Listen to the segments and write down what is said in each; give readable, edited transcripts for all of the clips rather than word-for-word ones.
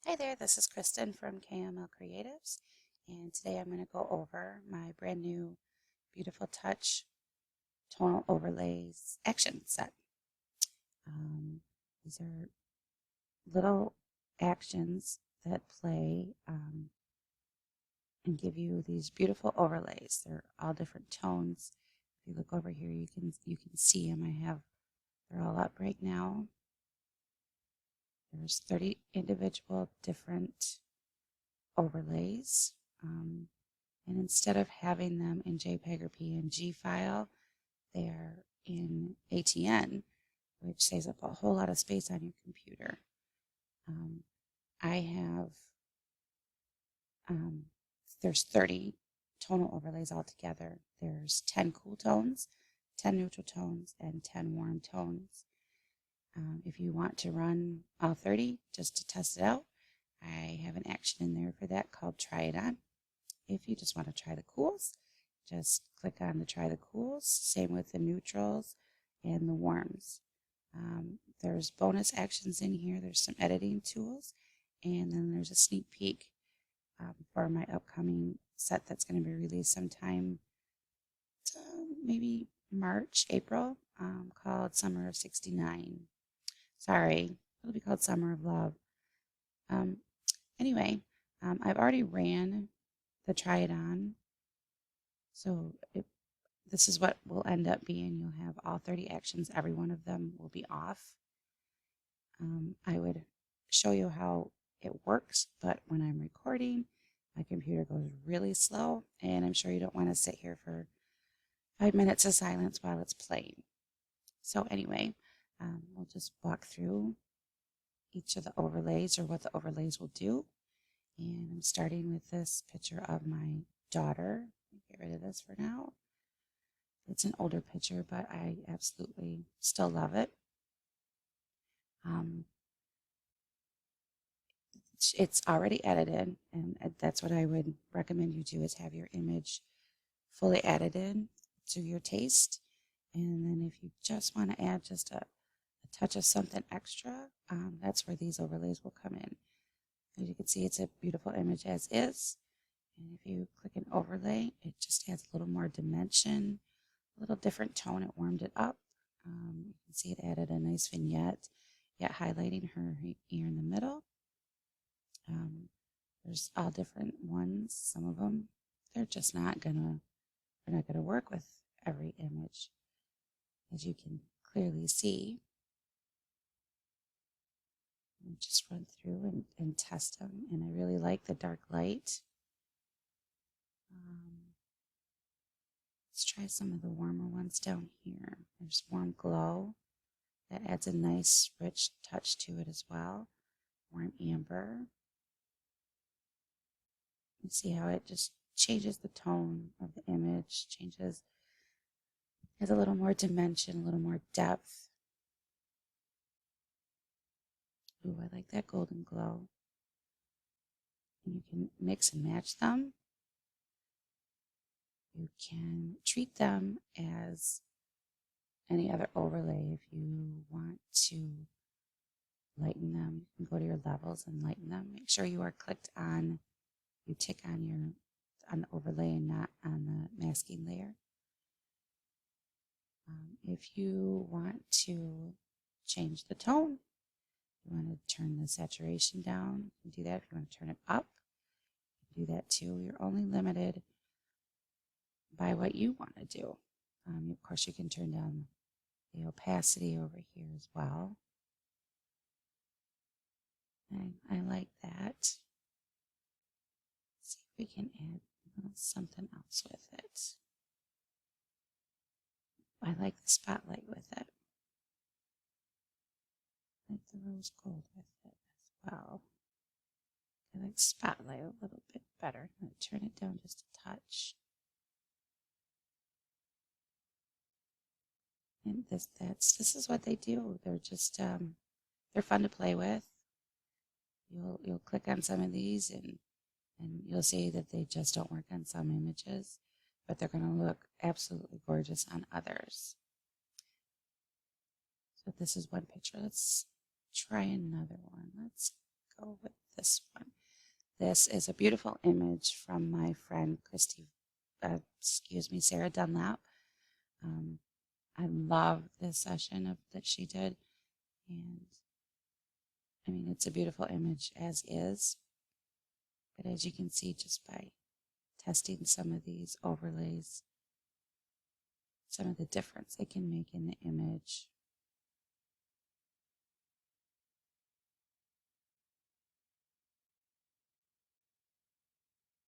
Hi there, this is Kristen from KML Creatives, and today I'm going to go over my brand new Beautiful Touch Tonal Overlays action set. These are little actions that play and give you these beautiful overlays. They're all different tones. If you look over here, you can see them. They're all up right now. There's 30 individual different overlays. And instead of having them in JPEG or PNG file, they are in ATN, which saves up a whole lot of space on your computer. I have, there's 30 tonal overlays altogether. There's 10 cool tones, 10 neutral tones, and 10 warm tones. If you want to run all 30 just to test it out, I have an action in there for that called Try It On. If you just want to try the cools, just click on the Try the Cools. Same with the neutrals and the warms. There's bonus actions in here. There's some editing tools, and then there's a sneak peek for my upcoming set that's going to be released sometime, maybe March, April, called Summer of '69. Sorry, it'll be called Summer of Love. Anyway, I've already ran the Try It On. So this is what will end up being. You'll have all 30 actions. Every one of them will be off. I would show you how it works, but when I'm recording, my computer goes really slow, and I'm sure you don't want to sit here for 5 minutes of silence while it's playing. So anyway, we'll just walk through each of the overlays or what the overlays will do. And I'm starting with this picture of my daughter. Get rid of this for now. It's an older picture, but I absolutely still love it. It's already edited, and that's what I would recommend you do, is have your image fully edited to your taste. And then if you just want to add just a touch of something extra, that's where these overlays will come in. As you can see, it's a beautiful image as is. And if you click an overlay, it just adds a little more dimension, a little different tone. It warmed it up. You can see it added a nice vignette, yet highlighting her ear in the middle. There's all different ones. Some of them, they're not gonna work with every image, as you can clearly see. And just run through and test them. And I really like the dark light. Let's try some of the warmer ones down here. There's Warm Glow. That adds a nice, rich touch to it as well. Warm Amber. You see how it just changes the tone of the image, has a little more dimension, a little more depth. Ooh, I like that Golden Glow. And you can mix and match them. You can treat them as any other overlay. If you want to lighten them, you can go to your levels and lighten them. Make sure you are clicked on, you tick on the overlay and not on the masking layer. If you want to change the tone, you want to turn the saturation down, you can do that. If you want to turn it up, you can do that too. You're only limited by what you want to do. Of course, you can turn down the opacity over here as well. And I like that. Let's see if we can add something else with it. I like the spotlight with it. I like the rose gold with it as well. I like spotlight a little bit better. I'm going to turn it down just a touch. And this is what they do. They're just they're fun to play with. You'll click on some of these and you'll see that they just don't work on some images, but they're going to look absolutely gorgeous on others. So this is one picture. Let's try another one. Let's go with this one. This is a beautiful image from my friend Sarah Dunlap. I love this session that she did, and I mean, it's a beautiful image as is, but as you can see just by testing some of these overlays, some of the difference it can make in the image.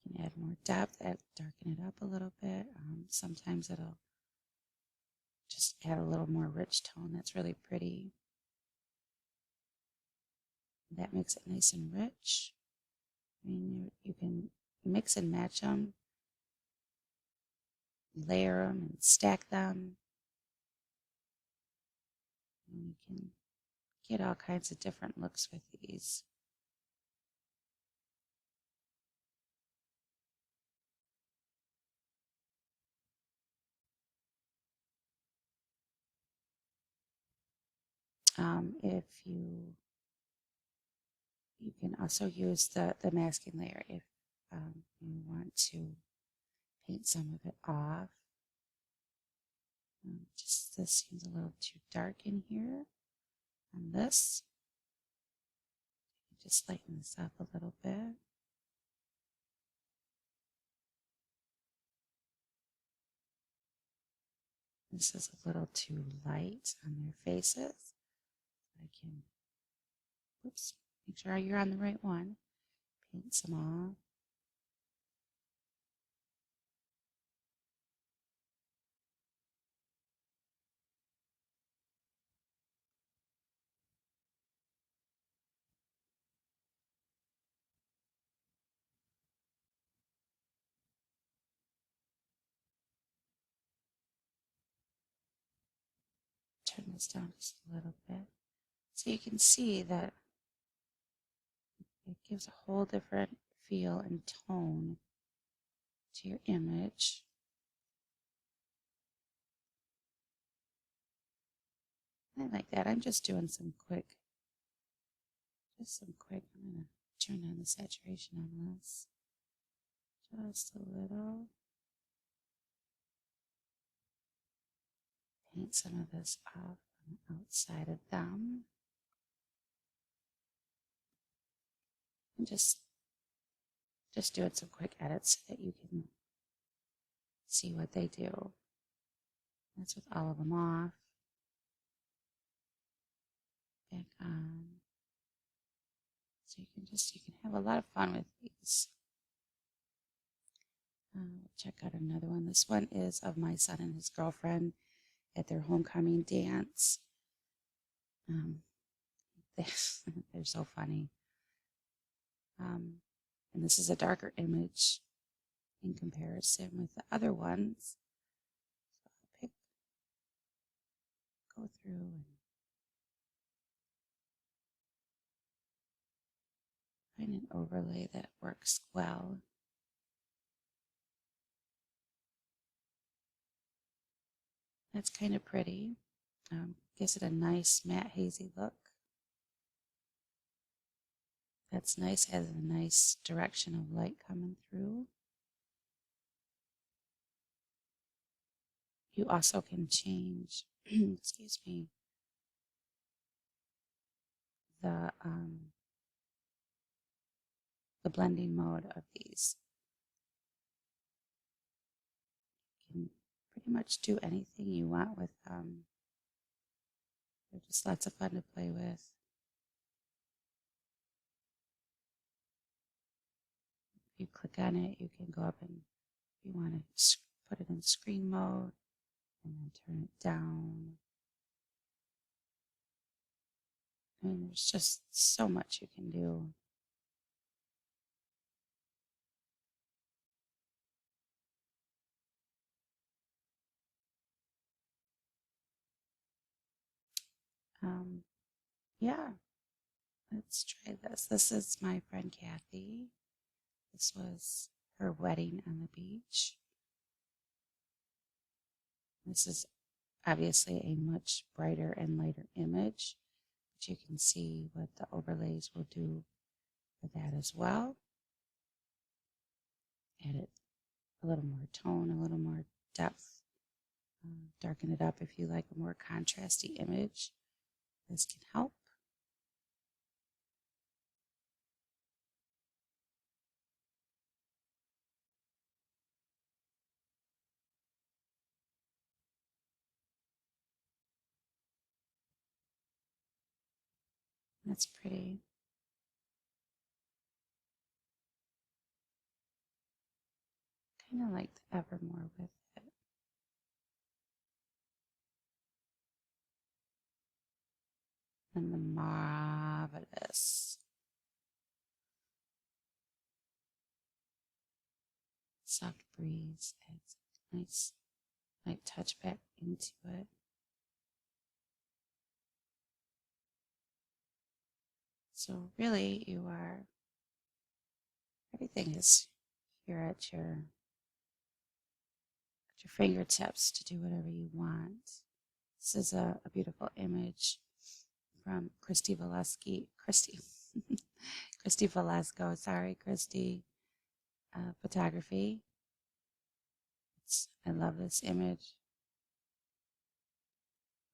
You can add more depth, darken it up a little bit. Sometimes it'll just add a little more rich tone that's really pretty. That makes it nice and rich. I mean, you can mix and match them, layer them and stack them. And you can get all kinds of different looks with these. If you can also use the masking layer if you want to paint some of it off. Just this seems a little too dark in here. On this, just lighten this up a little bit. This is a little too light on their faces. I can, whoops, make sure you're on the right one. Paint some off. Turn this down just a little bit. So you can see that it gives a whole different feel and tone to your image. I like that. I'm just doing some quick, I'm going to turn on the saturation on this just a little. Paint some of this off on the outside of them. And just doing some quick edits so that you can see what they do. That's with all of them off. Back on. So you can have a lot of fun with these. Check out another one. This one is of my son and his girlfriend at their homecoming dance. They're so funny. And this is a darker image in comparison with the other ones. So I'll go through and find an overlay that works well. That's kind of pretty. Gives it a nice matte hazy look. That's nice, has a nice direction of light coming through. You also can change, excuse me, the blending mode of these. You can pretty much do anything you want with them. They're just lots of fun to play with. If you click on it, you can go up and if you want to put it in screen mode and then turn it down. I mean, there's just so much you can do. Yeah, let's try this. This is my friend Kathy. This was her wedding on the beach. This is obviously a much brighter and lighter image, but you can see what the overlays will do for that as well. Add a little more tone, a little more depth. Darken it up if you like a more contrasty image. This can help. That's pretty. Kind of like the Evermore with it. And the Marvelous. Soft breeze adds a nice light touch back into it. So really everything is here at your fingertips to do whatever you want. This is a beautiful image from Christy Velasco, photography. I love this image.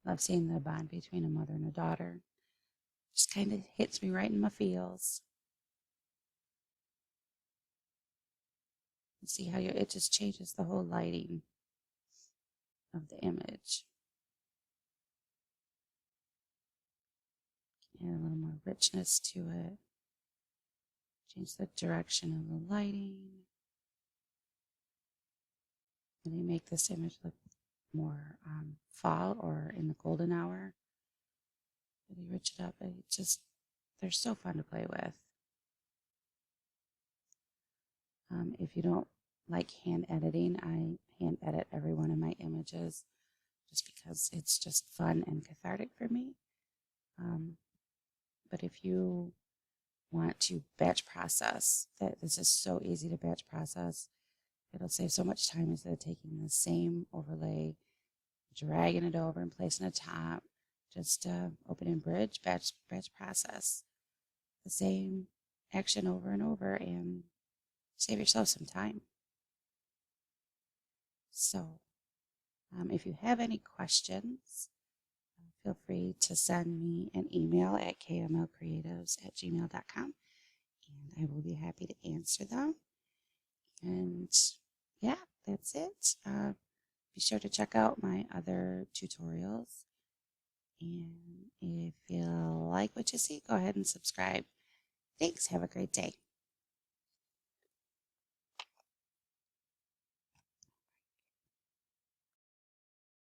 Love seeing the bond between a mother and a daughter. Just kind of hits me right in my feels. See how it just changes the whole lighting of the image. Add a little more richness to it. Change the direction of the lighting. Really make this image look more fall or in the golden hour. Really rich it up. They're so fun to play with. If you don't like hand editing, I hand edit every one of my images just because it's just fun and cathartic for me. But if you want to batch process, this is so easy to batch process. It'll save so much time instead of taking the same overlay, dragging it over and placing it top. Just open in Bridge, batch process the same action over and over and save yourself some time. So if you have any questions, feel free to send me an email at kmlcreatives@gmail.com and I will be happy to answer them. And yeah, that's it. Be sure to check out my other tutorials. And if you like what you see, go ahead and subscribe. Thanks. Have a great day.